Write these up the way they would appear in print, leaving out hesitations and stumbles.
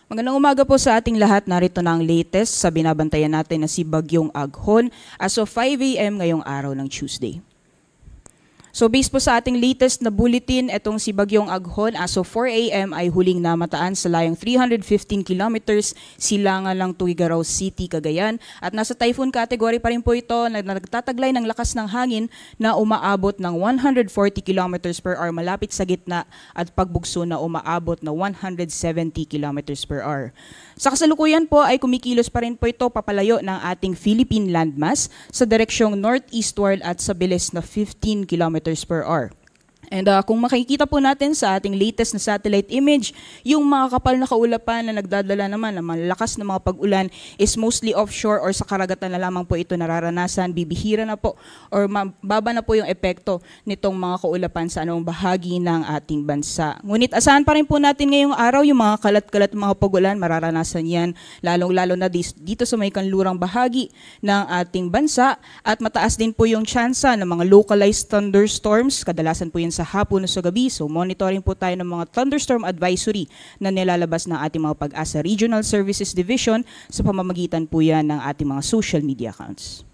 Magandang umaga po sa ating lahat. Narito na ang latest sa binabantayan natin na si Bagyong Aghon as of 5 a.m. ngayong araw ng Tuesday. So based po sa ating latest na bulletin, itong si Bagyong Aghon as of 4 a.m. ay huling namataan sa layong 315 kilometers silangan ng Tuguegarao City, Cagayan. At nasa typhoon category pa rin po ito na nagtataglay ng lakas ng hangin na umaabot ng 140 kilometers per hour malapit sa gitna at pagbugso na umaabot na 170 kilometers per hour. Sa kasalukuyan po ay kumikilos pa rin po ito papalayo ng ating Philippine landmass sa direksyong northeastward at sa bilis na 15 kilometers per hour. And kung makikita po natin sa ating latest na satellite image, yung mga kapal na kaulapan na nagdadala naman ng malakas na mga pag-ulan is mostly offshore or sa karagatan na lamang po ito nararanasan, bibihira na po or mababa na po yung epekto nitong mga kaulapan sa anong bahagi ng ating bansa. Ngunit asahan pa rin po natin ngayong araw yung mga kalat-kalat mga pag-ulan, mararanasan yan lalong-lalo na dito sa may kanlurang bahagi ng ating bansa at mataas din po yung tsansa ng mga localized thunderstorms, kadalasan po yan sa hapon o sa gabi. So monitoring po tayo ng mga thunderstorm advisory na nilalabas ng ating mga Pag-asa Regional Services Division sa pamamagitan po yan ng ating mga social media accounts.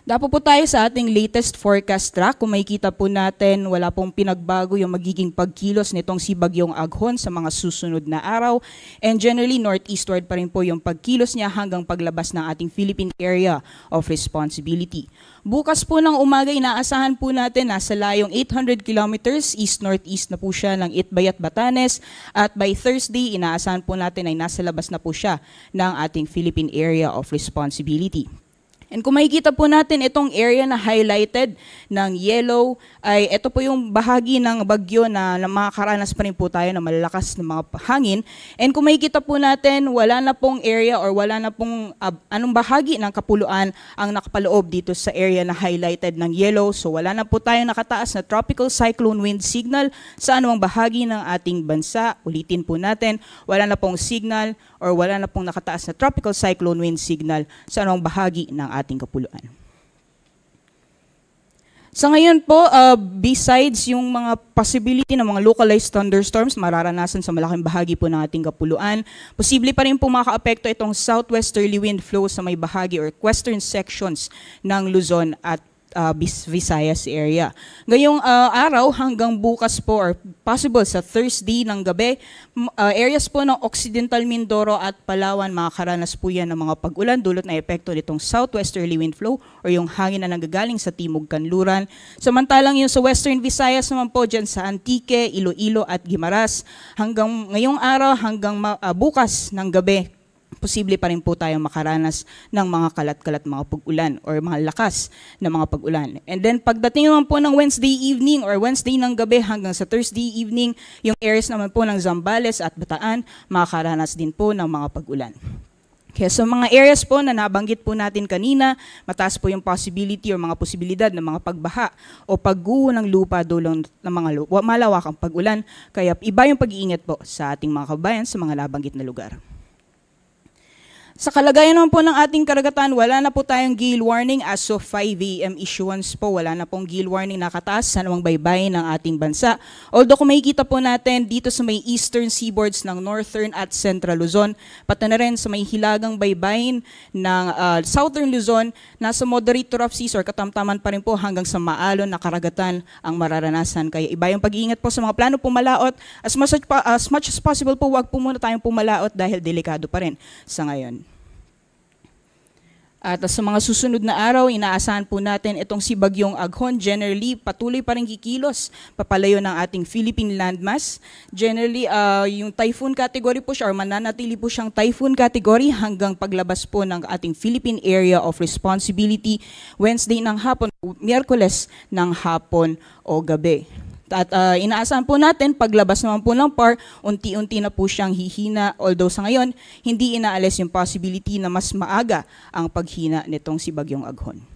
Dapo po tayo sa ating latest forecast track. Kung makikita po natin, wala pong pinagbago yung magiging pagkilos nitong si Bagyong Aghon sa mga susunod na araw. And generally, northeastward pa rin po yung pagkilos niya hanggang paglabas ng ating Philippine Area of Responsibility. Bukas po ng umaga, inaasahan po natin nasa layong 800 kilometers east-northeast na po siya ng Itbay at Batanes. At by Thursday, inaasahan po natin ay nasa labas na po siya ng ating Philippine Area of Responsibility. And kung makikita po natin itong area na highlighted ng yellow, ay ito po yung bahagi ng bagyo na makakaranas pa rin po tayo ng malalakas na mga hangin. And kung makikita po natin, wala na pong area or wala na pong anong bahagi ng kapuluan ang nakapaloob dito sa area na highlighted ng yellow. So wala na po tayo nakataas na tropical cyclone wind signal sa anumang bahagi ng ating bansa. Ulitin po natin, wala na pong signal or wala na pong nakataas na tropical cyclone wind signal sa anumang bahagi ng ating kapuluan. Sa ngayon po, besides yung mga possibility ng mga localized thunderstorms mararanasan sa malaking bahagi po ng ating kapuluan, posible pa rin po makaapekto itong southwesterly wind flow sa may bahagi or western sections ng Luzon at Visayas area. Ngayong araw hanggang bukas po or possible sa Thursday ng gabi, areas po ng Occidental Mindoro at Palawan makakaranas po yan ng mga pag-ulan dulot na epekto nitong southwesterly wind flow or yung hangin na nanggagaling sa timog kanluran. Samantalang yung sa Western Visayas naman po dyan sa Antique, Iloilo at Guimaras, hanggang ngayong araw hanggang bukas ng gabi, posible pa rin po tayong makaranas ng mga kalat-kalat mga pag-ulan or mga lakas na mga pag-ulan. And then pagdating naman po ng Wednesday evening or Wednesday ng gabi hanggang sa Thursday evening, yung areas naman po ng Zambales at Bataan, makakaranas din po ng mga pag-ulan. Kaya sa mga areas po na nabanggit po natin kanina, mataas po yung possibility o mga posibilidad ng mga pagbaha o pagguho ng lupa dulong ng mga malawakang pag-ulan. Kaya iba yung pag-iingat po sa ating mga kabayan sa mga nabanggit na lugar. Sa kalagayan naman po ng ating karagatan, wala na po tayong gale warning as of 5 a.m. issuance po. Wala na pong gale warning nakataas sa anumang baybayin ng ating bansa. Although kung makikita po natin dito sa may eastern seaboards ng northern at central Luzon, pati na rin sa may hilagang baybayin ng southern Luzon, nasa moderate to rough seas or katamtaman pa rin po hanggang sa maalon na karagatan ang mararanasan. Kaya iba yung pag-iingat po sa mga plano pumalaot. As much as possible po, wag po muna tayong pumalaot dahil delikado pa rin sa ngayon. At sa mga susunod na araw, inaasahan po natin itong si Bagyong Aghon. Generally, patuloy pa rin kikilos papalayo ng ating Philippine landmass. Generally, yung typhoon category po siya or mananatili po siyang typhoon category hanggang paglabas po ng ating Philippine Area of Responsibility Wednesday ng hapon, Miyerkules ng hapon o gabi. At inaasahan po natin, paglabas naman po ng PAR, unti-unti na po siyang hihina. Although sa ngayon, hindi inaalis yung possibility na mas maaga ang paghina nitong si Bagyong Aghon.